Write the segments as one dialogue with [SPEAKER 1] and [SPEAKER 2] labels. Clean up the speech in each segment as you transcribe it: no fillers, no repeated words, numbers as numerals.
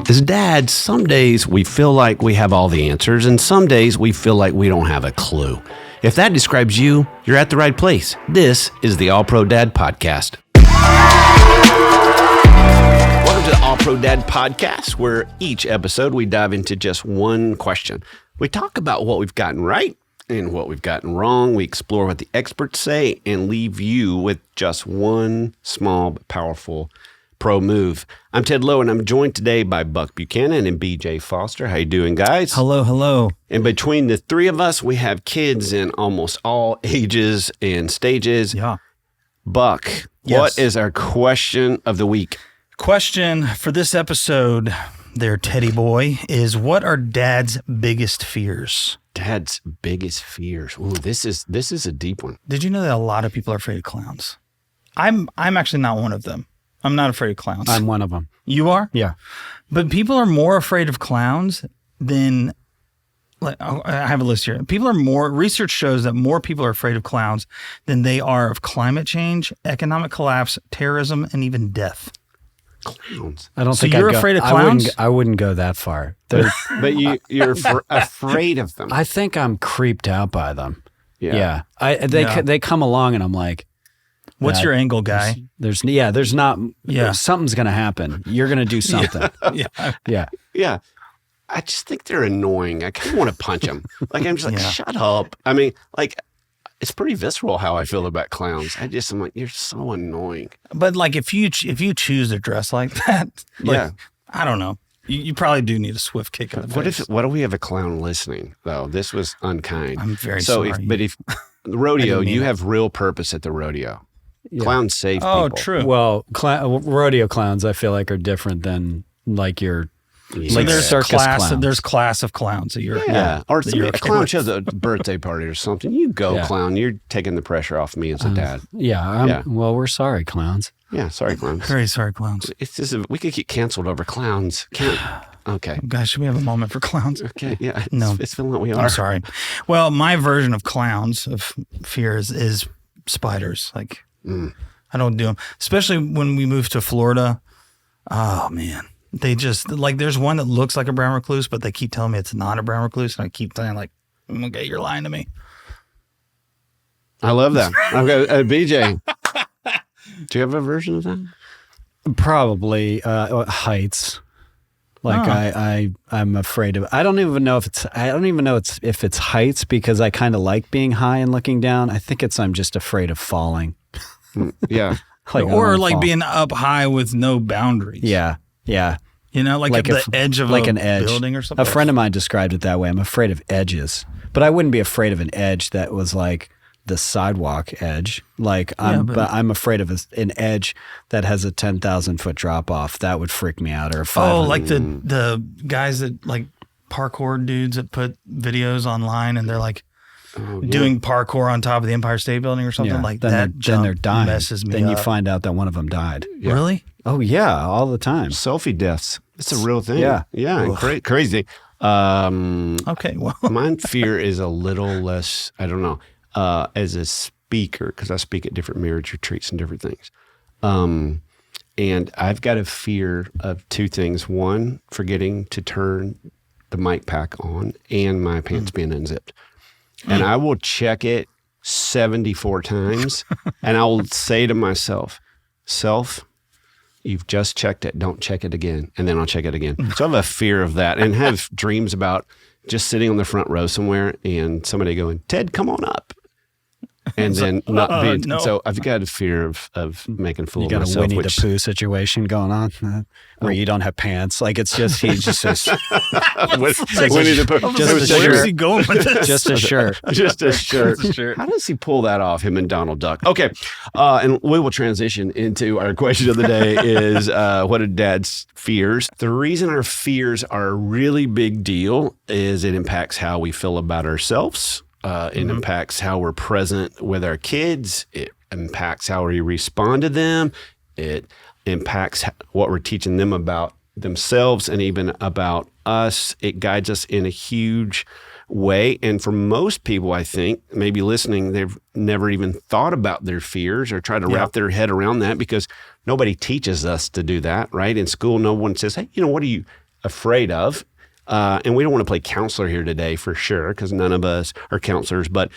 [SPEAKER 1] As dads, some days we feel like we have all the answers, and some days we feel like we don't have a clue. If that describes you, you're at the right place. This is the All Pro Dad Podcast. Welcome to the All Pro Dad Podcast, where each episode we dive into just one question. We talk about what we've gotten right and what we've gotten wrong. We explore what the experts say and leave you with just one small but powerful pro move. I'm Ted Lowe, and I'm joined today by Buck Buchanan and BJ Foster. How you doing, guys?
[SPEAKER 2] Hello, hello.
[SPEAKER 1] And between the three of us, we have kids in almost all ages and stages.
[SPEAKER 2] Yeah.
[SPEAKER 1] Buck,
[SPEAKER 2] Yes.
[SPEAKER 1] What is our question of the week?
[SPEAKER 2] Question for this episode, there, Teddy boy, is what are Dad's biggest fears?
[SPEAKER 1] Dad's biggest fears. Ooh, this is a deep one.
[SPEAKER 2] Did you know that a lot of people are afraid of clowns? I'm actually not one of them. I'm not afraid of clowns.
[SPEAKER 3] I'm one of them.
[SPEAKER 2] You are?
[SPEAKER 3] Yeah.
[SPEAKER 2] But people are more afraid of clowns than, I have a list here. Research shows that more people are afraid of clowns than they are of climate change, economic collapse, terrorism, and even death.
[SPEAKER 1] Clowns.
[SPEAKER 3] I don't
[SPEAKER 2] So
[SPEAKER 3] think
[SPEAKER 2] you're
[SPEAKER 3] I'd go,
[SPEAKER 2] afraid of clowns?
[SPEAKER 3] I wouldn't go that far.
[SPEAKER 1] But you're afraid of them.
[SPEAKER 3] I think I'm creeped out by them.
[SPEAKER 1] Yeah.
[SPEAKER 3] They come along and I'm like,
[SPEAKER 2] What's your angle, guy?
[SPEAKER 3] Something's going to happen. You're going to do something.
[SPEAKER 2] Yeah.
[SPEAKER 1] Yeah. I just think they're annoying. I kind of want to punch them. Like, I'm just like,
[SPEAKER 2] Yeah.
[SPEAKER 1] shut up. I mean, like, it's pretty visceral how I feel about clowns. I'm like, you're so annoying.
[SPEAKER 2] But like, if you choose to dress like that,
[SPEAKER 1] Yeah.
[SPEAKER 2] I don't know. You probably do need a swift kick in the face.
[SPEAKER 1] What if we have a clown listening, though? This was unkind.
[SPEAKER 2] I'm very sorry.
[SPEAKER 1] If the rodeo,
[SPEAKER 2] I didn't mean
[SPEAKER 1] you
[SPEAKER 2] it.
[SPEAKER 1] have real purpose at the rodeo.
[SPEAKER 3] Yeah.
[SPEAKER 1] Clowns save people.
[SPEAKER 2] Oh, true.
[SPEAKER 3] Well, rodeo clowns, I feel like, are different than like your
[SPEAKER 1] Yeah.
[SPEAKER 2] So
[SPEAKER 3] like
[SPEAKER 2] there's
[SPEAKER 3] circus
[SPEAKER 2] class.
[SPEAKER 3] clowns.
[SPEAKER 2] There's class of clowns that you're.
[SPEAKER 1] Yeah. Or
[SPEAKER 2] that you're
[SPEAKER 1] a
[SPEAKER 2] okay
[SPEAKER 1] clown
[SPEAKER 2] with.
[SPEAKER 1] shows a birthday party or something. You go,
[SPEAKER 3] Yeah.
[SPEAKER 1] clown. You're taking the pressure off me as a dad.
[SPEAKER 3] Yeah. Well, we're sorry, clowns.
[SPEAKER 1] Yeah. Sorry, clowns.
[SPEAKER 2] Very sorry, clowns.
[SPEAKER 1] It's just we could get canceled over clowns. Okay.
[SPEAKER 2] Guys, should we have a moment for clowns?
[SPEAKER 1] Okay. Yeah.
[SPEAKER 2] No.
[SPEAKER 1] It's feeling like we are.
[SPEAKER 2] I'm sorry. Well, my version of clowns of fears is spiders. Like, I don't do them, especially when we moved to Florida. Oh man, they just like. There's one that looks like a brown recluse, but they keep telling me it's not a brown recluse, and I keep saying like, "Okay, you're lying to me."
[SPEAKER 1] I love that. Okay, BJ, do you have a version of that?
[SPEAKER 3] Probably heights. Like I'm afraid of. I don't even know if it's heights because I kind of like being high and looking down. I think I'm just afraid of falling.
[SPEAKER 1] Yeah.
[SPEAKER 3] Like, I don't
[SPEAKER 2] Or
[SPEAKER 3] wanna
[SPEAKER 2] like
[SPEAKER 3] fall.
[SPEAKER 2] being up high with no boundaries.
[SPEAKER 3] Yeah.
[SPEAKER 2] You know, like at the edge of
[SPEAKER 3] an edge.
[SPEAKER 2] building or something.
[SPEAKER 3] A friend of mine described it that way. I'm afraid of edges, but I wouldn't be afraid of an edge that was like the sidewalk edge. Like but I'm afraid of an edge that has a 10,000 foot drop off. That would freak me out. Or 500.
[SPEAKER 2] like the guys that like parkour dudes that put videos online and they're like doing parkour on top of the Empire State Building or something like that.
[SPEAKER 3] Then they're dying.
[SPEAKER 2] Messes me
[SPEAKER 3] then
[SPEAKER 2] up.
[SPEAKER 3] you find out that one of them died.
[SPEAKER 1] Yeah.
[SPEAKER 2] Really?
[SPEAKER 3] Oh yeah, all the time.
[SPEAKER 1] Selfie deaths. It's a real thing.
[SPEAKER 3] Yeah.
[SPEAKER 1] Yeah. Crazy.
[SPEAKER 2] Okay. Well,
[SPEAKER 1] My fear is a little less, I don't know, as a speaker, because I speak at different marriage retreats and different things. And I've got a fear of two things. One, forgetting to turn the mic pack on and my pants being unzipped. And I will check it 74 times and I will say to myself, you've just checked it. Don't check it again. And then I'll check it again. So I have a fear of that and have dreams about just sitting on the front row somewhere and somebody going, Ted, come on up. And then not being,
[SPEAKER 2] no.
[SPEAKER 1] so I've got a fear of making a fool
[SPEAKER 3] You
[SPEAKER 1] of
[SPEAKER 3] got a
[SPEAKER 1] myself.
[SPEAKER 3] Winnie the Pooh situation going on where you don't have pants. Like it's just he just says
[SPEAKER 1] Winnie the Pooh.
[SPEAKER 3] Just a
[SPEAKER 2] where is
[SPEAKER 3] shirt.
[SPEAKER 2] he going with this?
[SPEAKER 3] just a shirt.
[SPEAKER 1] Just a shirt. How does he pull that off, him and Donald Duck? Okay. And we will transition into our question of the day is what are Dad's fears? The reason our fears are a really big deal is it impacts how we feel about ourselves. It impacts how we're present with our kids. It impacts how we respond to them. It impacts what we're teaching them about themselves and even about us. It guides us in a huge way. And for most people, I think, maybe listening, they've never even thought about their fears or tried to wrap their head around that because nobody teaches us to do that, right? In school, no one says, hey, what do you afraid of. And we don't want to play counselor here today for sure, because none of us are counselors, but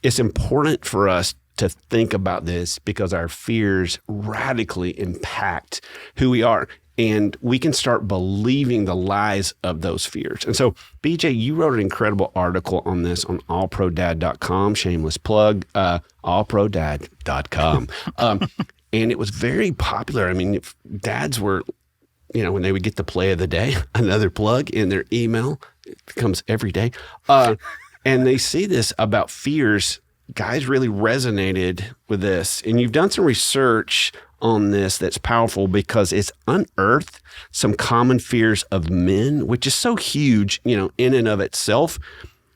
[SPEAKER 1] it's important for us to think about this because our fears radically impact who we are. And we can start believing the lies of those fears. And so, BJ, you wrote an incredible article on this on allprodad.com, shameless plug, allprodad.com. And it was very popular. I mean, if dads were, when they would get the play of the day, another plug in their email, it comes every day. And they see this about fears. Guys really resonated with this. And you've done some research on this that's powerful because it's unearthed some common fears of men, which is so huge, in and of itself.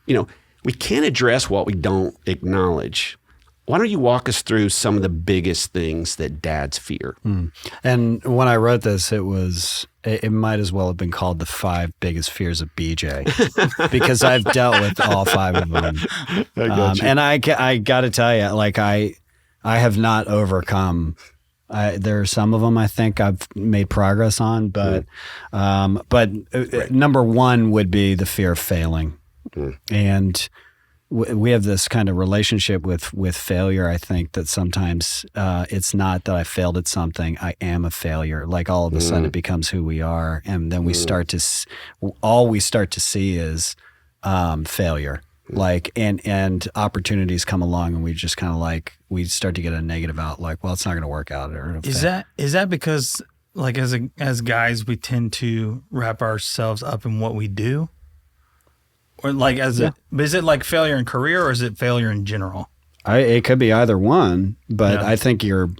[SPEAKER 1] We can't address what we don't acknowledge. Why don't you walk us through some of the biggest things that dads fear?
[SPEAKER 3] And when I wrote this, it might as well have been called the 5 biggest fears of BJ because I've dealt with all 5 of them. And I got to tell you, like I have not overcome. There are some of them I think I've made progress on, but number 1 would be the fear of failing. And we have this kind of relationship with failure. I think that sometimes it's not that I failed at something. I am a failure. Like all of a sudden it becomes who we are. And then we start to, all we start to see is failure. Like, and opportunities come along and we just kind of we start to get a negative out. Like, well, it's not going to work out.
[SPEAKER 2] Is that because like as guys, we tend to wrap ourselves up in what we do? Or like is it like failure in career or is it failure in general?
[SPEAKER 3] It could be either one, but I think you're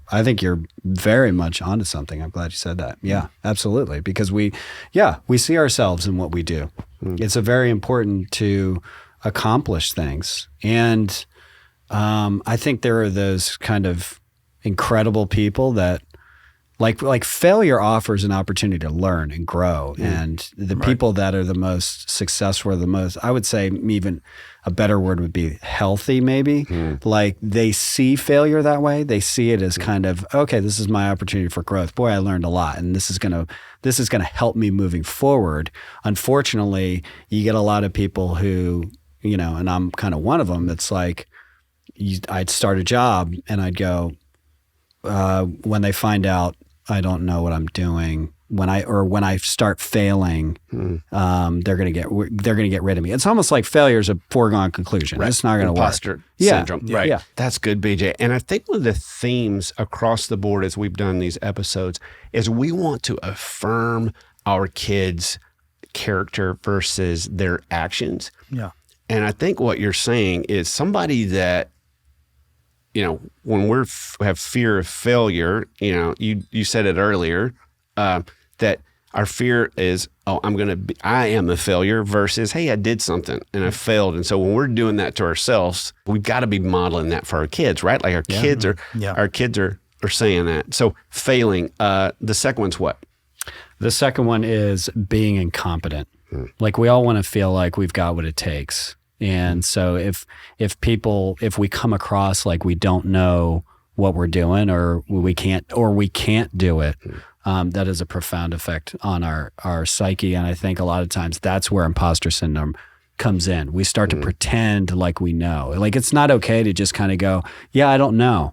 [SPEAKER 3] very much onto something. I'm glad you said that. Yeah, absolutely. Because we see ourselves in what we do. It's a very important to accomplish things. And I think there are those kind of incredible people that like failure offers an opportunity to learn and grow. And the people that are the most successful are the most, I would say even a better word would be healthy maybe. Like they see failure that way. They see it as kind of, okay, this is my opportunity for growth. Boy, I learned a lot and this is going to help me moving forward. Unfortunately, you get a lot of people who, and I'm kind of one of them. It's like I'd start a job and I'd go, when they find out I don't know what I'm doing, when I start failing, they're gonna get rid of me. It's almost like failure is a foregone conclusion. Right. It's not gonna
[SPEAKER 1] Imposter syndrome. Right. Yeah. That's good, BJ. And I think one of the themes across the board as we've done these episodes is we want to affirm our kids' character versus their actions. Yeah. And I think what you're saying is somebody that, when we have fear of failure, you said it earlier, that our fear is, I am a failure versus, hey, I did something and I failed. And so when we're doing that to ourselves, we've got to be modeling that for our kids, right? Like our kids are saying that. So failing, the second one's what?
[SPEAKER 3] The second one is being incompetent. Like we all want to feel like we've got what it takes. And so if we come across like we don't know what we're doing or we can't do it, that is a profound effect on our psyche. And I think a lot of times that's where imposter syndrome comes in. We start to pretend like we know. Like it's not okay to just kind of go, yeah, I don't know.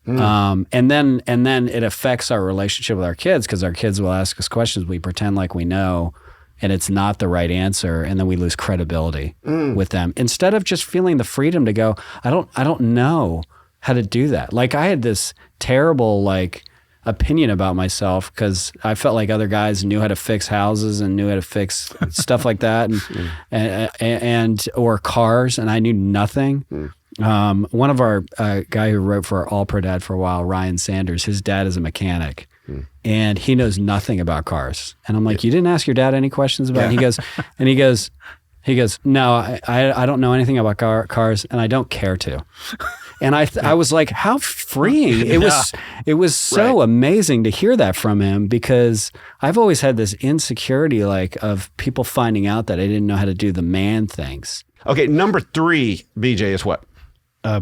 [SPEAKER 3] And then it affects our relationship with our kids because our kids will ask us questions. We pretend like we know. And it's not the right answer, and then we lose credibility with them. Instead of just feeling the freedom to go, I don't know how to do that. Like I had this terrible opinion about myself because I felt like other guys knew how to fix houses and knew how to fix stuff like that, and or cars, and I knew nothing. One of our guy who wrote for All Pro Dad for a while, Ryan Sanders, his dad is a mechanic. And he knows nothing about cars. And I'm like, you didn't ask your dad any questions about it? He goes, no, I don't know anything about cars and I don't care to. And I was like, how freeing. It was so amazing to hear that from him because I've always had this insecurity of people finding out that I didn't know how to do the man things.
[SPEAKER 1] Okay, number 3, BJ, is what?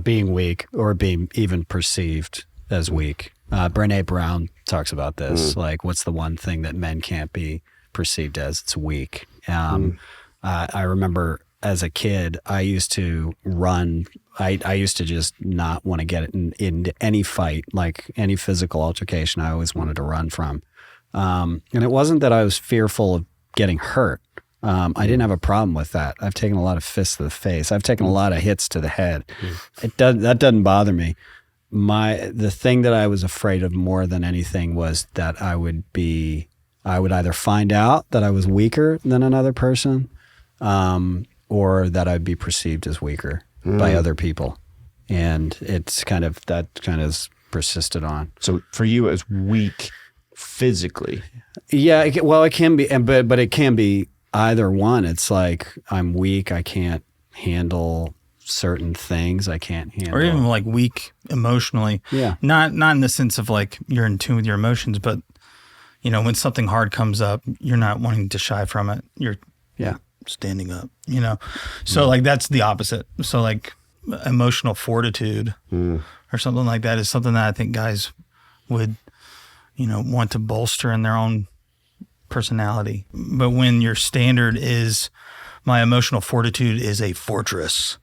[SPEAKER 3] Being weak or being even perceived as weak. Brené Brown talks about this. Like, what's the one thing that men can't be perceived as. It's weak. I remember as a kid, I used to run. I used to just not want to get in any fight, like any physical altercation. I always wanted to run from. And it wasn't that I was fearful of getting hurt. I didn't have a problem with that. I've taken a lot of fists to the face. I've taken a lot of hits to the head. That doesn't bother me. The thing that I was afraid of more than anything was that I would either find out that I was weaker than another person, or that I'd be perceived as weaker by other people. And that kind of persisted on.
[SPEAKER 1] So for you, it was weak physically.
[SPEAKER 3] Yeah, it can be, but it can be either one. It's like I'm weak. I can't handle certain things. I can't handle,
[SPEAKER 2] or even like weak emotionally.
[SPEAKER 3] Yeah,
[SPEAKER 2] not in the sense of like you're in tune with your emotions, but when something hard comes up, you're not wanting to shy from it. You're standing up. So like that's the opposite. So like emotional fortitude or something like that is something that I think guys would want to bolster in their own personality. But when your standard is my emotional fortitude is a fortress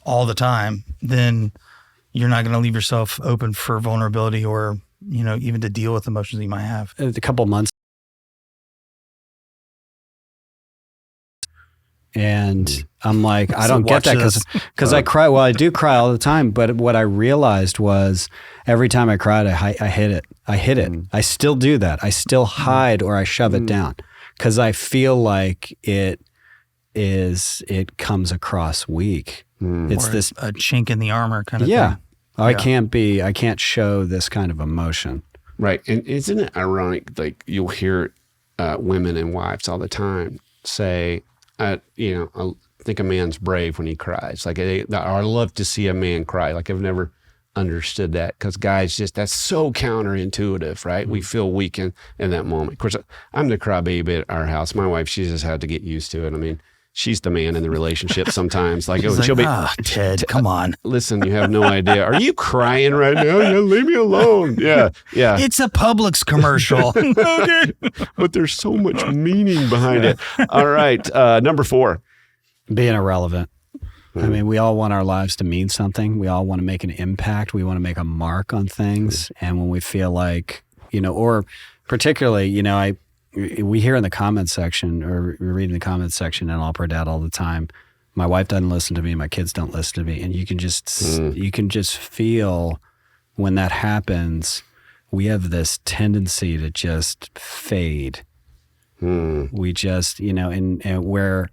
[SPEAKER 2] all the time, then you're not going to leave yourself open for vulnerability or, even to deal with emotions that you might have.
[SPEAKER 3] A couple months. And I'm like, I don't get that because I cry. Well, I do cry all the time. But what I realized was every time I cried, I hid it. I still do that. I still hide or I shove it down because I feel like it comes across weak. It's
[SPEAKER 2] or
[SPEAKER 3] this
[SPEAKER 2] a chink in the armor kind of thing.
[SPEAKER 3] I can't show this kind of emotion.
[SPEAKER 1] Right. And isn't it ironic? Like you'll hear women and wives all the time say, I think a man's brave when he cries. Like I love to see a man cry. Like I've never understood that because guys that's so counterintuitive, right? We feel weak in that moment. Of course, I'm the crybaby at our house. My wife, she just had to get used to it. I mean, she's the man in the relationship sometimes. Like, she'll be,
[SPEAKER 2] Ted, come on.
[SPEAKER 1] Listen, you have no idea. Are you crying right now? Yeah, leave me alone. Yeah.
[SPEAKER 2] It's a Publix commercial.
[SPEAKER 1] Okay. But there's so much meaning behind it. All right. Number 4.
[SPEAKER 3] Being irrelevant. I mean, we all want our lives to mean something. We all want to make an impact. We want to make a mark on things. And when we feel like, or particularly, we hear in the comments section, or we read in the comments section in All Pro Dad all the time, my wife doesn't listen to me, my kids don't listen to me. And you can just feel when that happens, we have this tendency to just fade. We just, and where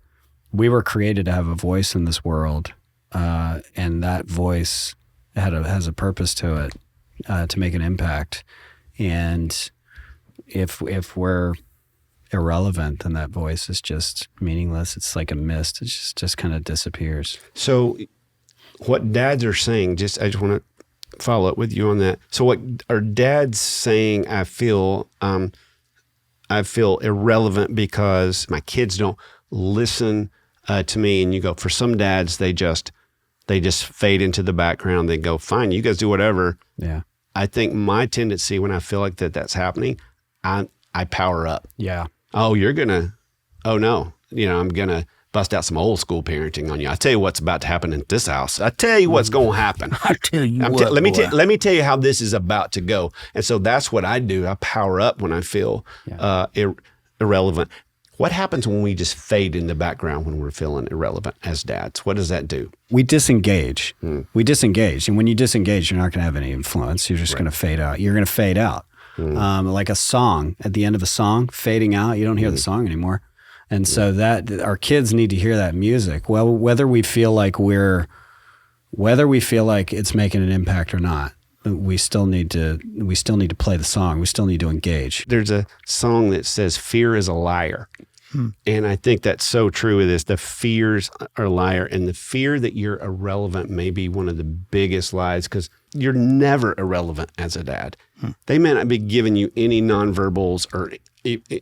[SPEAKER 3] we were created to have a voice in this world, and that voice has a purpose to it, to make an impact. And if we're irrelevant, then that voice is just meaningless. It's like a mist. It just kind of disappears.
[SPEAKER 1] So what dads are saying, I just want to follow up with you on that. So what are dads saying? I feel irrelevant because my kids don't listen to me. And you go, for some dads, they just fade into the background. They go, fine, you guys do whatever.
[SPEAKER 3] Yeah.
[SPEAKER 1] I think my tendency when I feel like that's happening, I power up.
[SPEAKER 3] Yeah.
[SPEAKER 1] Oh, oh no, I'm going to bust out some old school parenting on you. I tell you what's about to happen in this house. I tell you what's going to happen.
[SPEAKER 2] I tell you
[SPEAKER 1] let me tell you how this is about to go. And so that's what I do. I power up when I feel irrelevant. What happens when we just fade in the background when we're feeling irrelevant as dads? What does that do?
[SPEAKER 3] We disengage. We disengage. And when you disengage, you're not going to have any influence. You're just going to fade out. You're going to fade out. Like a song, at the end of a song, fading out, you don't hear the song anymore. And so that our kids need to hear that music. Well, whether we feel like it's making an impact or not, we still need to play the song. We still need to engage.
[SPEAKER 1] There's a song that says fear is a liar. And I think that's so true with this. The fears are a liar, and the fear that you're irrelevant may be one of the biggest lies, because you're never irrelevant as a dad. They may not be giving you any nonverbals or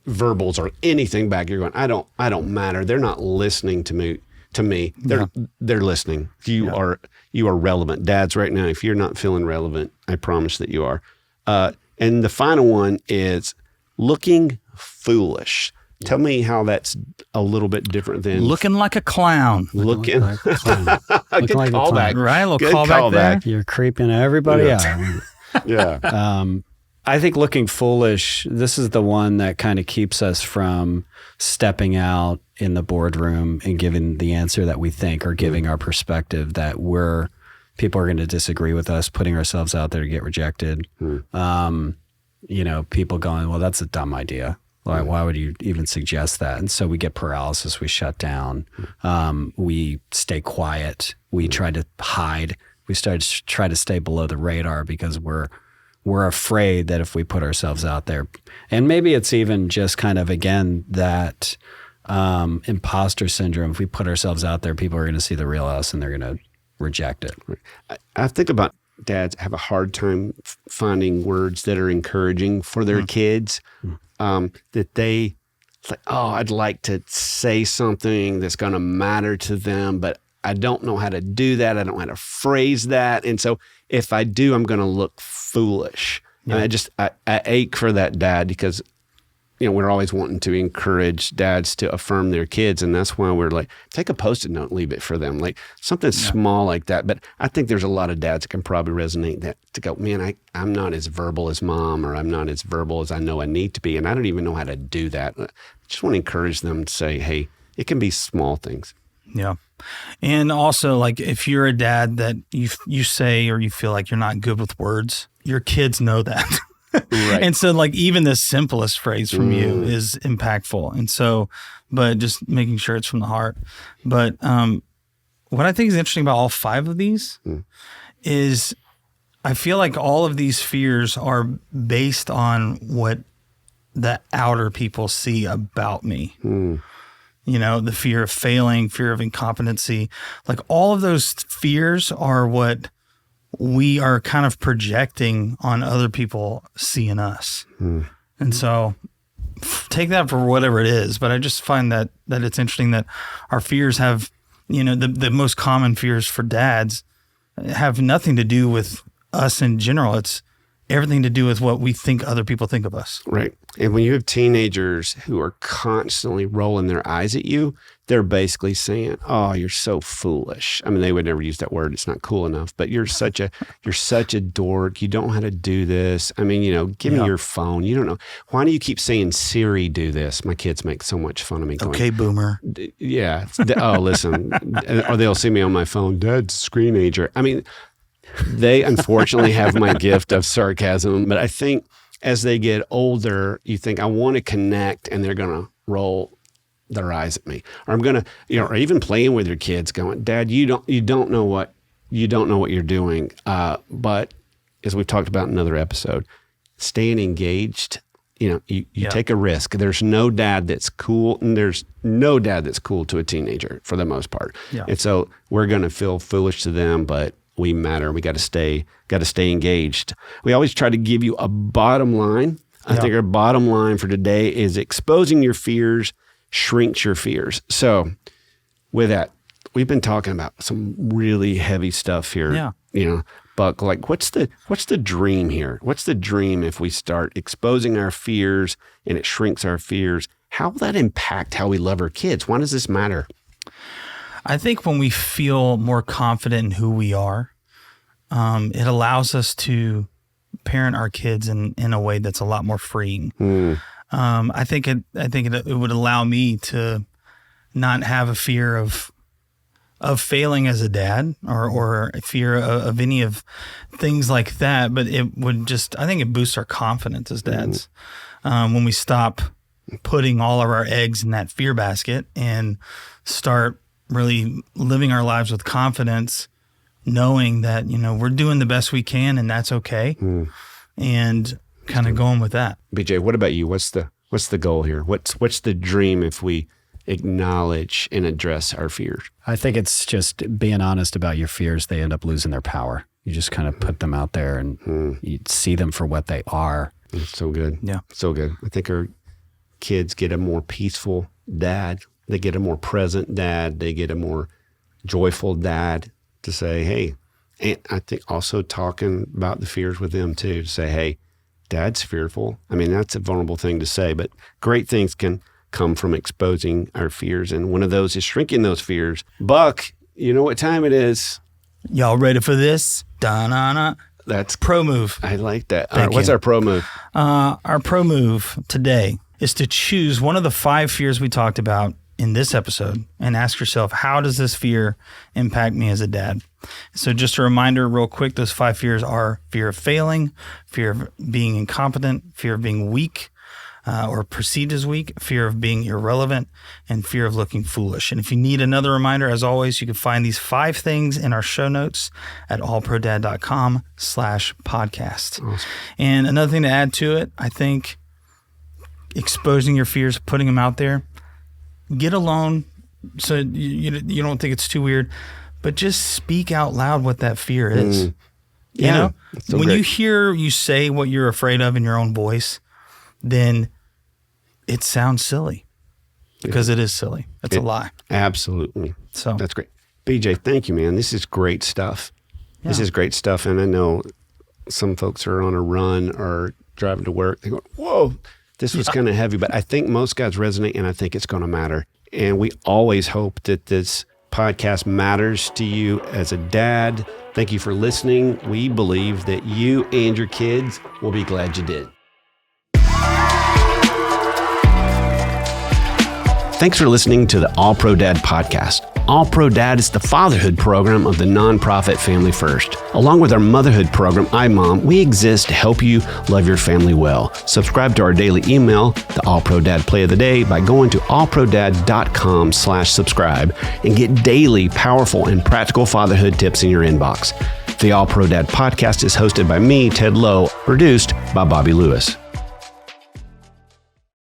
[SPEAKER 1] verbals or anything back. You're going, I don't matter. They're not listening to me. They're listening. You are relevant. Dads, right now, if you're not feeling relevant, I promise that you are. And the final one is looking foolish. Tell me how that's a little bit different than
[SPEAKER 2] looking like a clown.
[SPEAKER 1] looking.
[SPEAKER 3] like a clown.
[SPEAKER 1] Good
[SPEAKER 3] Looking like a
[SPEAKER 1] callback.
[SPEAKER 3] clown.
[SPEAKER 2] Right? A little
[SPEAKER 1] Good
[SPEAKER 2] callback there.
[SPEAKER 3] You're creeping everybody
[SPEAKER 1] Yeah.
[SPEAKER 3] out.
[SPEAKER 1] Yeah.
[SPEAKER 3] I think looking foolish, this is the one that kind of keeps us from stepping out in the boardroom and giving the answer that we think, or giving our perspective that people are going to disagree with us, putting ourselves out there to get rejected. People going, well, that's a dumb idea. Why would you even suggest that? And so we get paralysis. We shut down. We stay quiet. We try to hide. We try to stay below the radar because we're afraid that if we put ourselves out there, and maybe it's even just kind of, again, that imposter syndrome. If we put ourselves out there, people are going to see the real us and they're going to reject it.
[SPEAKER 1] I think about dads have a hard time finding words that are encouraging for their kids, that they like, oh, I'd like to say something that's going to matter to them, but I don't know how to do that. I don't know how to phrase that. And so if I do, I'm going to look foolish. Yeah. And I ache for that dad because, we're always wanting to encourage dads to affirm their kids. And that's why we're like, take a Post-it note and leave it for them. Like something small like that. But I think there's a lot of dads that can probably resonate that to go, man, I'm not as verbal as mom, or I'm not as verbal as I know I need to be. And I don't even know how to do that. I just want to encourage them to say, hey, it can be small things.
[SPEAKER 2] Yeah. And also, like, if you're a dad that you say or you feel like you're not good with words, your kids know that. Right. And so, like, even the simplest phrase from you is impactful. And so, but just making sure it's from the heart. But what I think is interesting about all 5 of these is I feel like all of these fears are based on what the outer people see about me. The fear of failing, fear of incompetency, like all of those fears are what we are kind of projecting on other people seeing us. And so take that for whatever it is. But I just find that it's interesting that our fears have, the most common fears for dads have nothing to do with us in general. It's everything to do with what we think other people think of us.
[SPEAKER 1] Right. And when you have teenagers who are constantly rolling their eyes at you, they're basically saying, oh, you're so foolish. I mean, they would never use that word. It's not cool enough, but you're such a dork. You don't know how to do this. I mean, give me your phone. You don't know. Why do you keep saying Siri, do this? My kids make so much fun of me. Going,
[SPEAKER 2] okay, boomer.
[SPEAKER 1] Yeah. Oh, listen. Or they'll see me on my phone. Dad's screenager. I mean, they unfortunately have my gift of sarcasm, but I think as they get older, you think I want to connect, and they're going to roll their eyes at me, or I'm going to, or even playing with your kids, going, Dad, you don't know what you're doing. But as we've talked about in another episode, staying engaged. You take a risk. There's no dad that's cool, and there's no dad that's cool to a teenager for the most part. Yeah. And so we're going to feel foolish to them, but we matter. We got to stay engaged. We always try to give you a bottom line. I think our bottom line for today is exposing your fears shrinks your fears. So with that, we've been talking about some really heavy stuff here. Yeah. Buck, like what's the dream here? What's the dream if we start exposing our fears and it shrinks our fears? How will that impact how we love our kids? Why does this matter?
[SPEAKER 2] I think when we feel more confident in who we are, it allows us to parent our kids in a way that's a lot more freeing. I think it would allow me to not have a fear of failing as a dad or a fear of any of things like that. But it would I think it boosts our confidence as dads when we stop putting all of our eggs in that fear basket and start really living our lives with confidence, knowing that, we're doing the best we can and that's okay. And kind of going with that.
[SPEAKER 1] BJ, what about you? What's the goal here? What's the dream if we acknowledge and address our fears?
[SPEAKER 3] I think it's just being honest about your fears. They end up losing their power. You just kind of put them out there and you see them for what they are.
[SPEAKER 1] It's so good.
[SPEAKER 2] Yeah.
[SPEAKER 1] So good. I think our kids get a more peaceful dad. They get a more present dad. They get a more joyful dad to say, hey, and I think also talking about the fears with them too, to say, hey, Dad's fearful. I mean, that's a vulnerable thing to say, but great things can come from exposing our fears. And one of those is shrinking those fears. Buck, you know what time it is?
[SPEAKER 2] Y'all ready for this? Da-na-na.
[SPEAKER 1] That's
[SPEAKER 2] pro move.
[SPEAKER 1] I like that.
[SPEAKER 2] Thank
[SPEAKER 1] what's
[SPEAKER 2] you.
[SPEAKER 1] our pro move?
[SPEAKER 2] Our pro move today is to choose one of the 5 fears we talked about in this episode and ask yourself, how does this fear impact me as a dad? So just a reminder real quick, those 5 fears are fear of failing, fear of being incompetent, fear of being weak, or perceived as weak, fear of being irrelevant, and fear of looking foolish. And if you need another reminder, as always, you can find these 5 things in our show notes at allprodad.com/podcast. Awesome. And another thing to add to it, I think exposing your fears, putting them out there, get alone so you don't think it's too weird, but just speak out loud what that fear is.
[SPEAKER 1] Yeah,
[SPEAKER 2] you know,
[SPEAKER 1] so
[SPEAKER 2] when
[SPEAKER 1] great.
[SPEAKER 2] you hear you say what you're afraid of in your own voice, then it sounds silly because it is silly. It's a lie.
[SPEAKER 1] Absolutely.
[SPEAKER 2] So
[SPEAKER 1] that's great. BJ, thank you, man. This is great stuff. Yeah. This is great stuff. And I know some folks are on a run or driving to work. They go, whoa, this was kind of heavy. But I think most guys resonate, and I think it's going to matter. And we always hope that this podcast matters to you as a dad. Thank you for listening. We believe that you and your kids will be glad you did. Thanks for listening to the All Pro Dad podcast. All Pro Dad is the fatherhood program of the nonprofit Family First. Along with our motherhood program, iMom, we exist to help you love your family well. Subscribe to our daily email, the All Pro Dad Play of the Day, by going to allprodad.com/subscribe and get daily powerful and practical fatherhood tips in your inbox. The All Pro Dad podcast is hosted by me, Ted Lowe, produced by Bobby Lewis.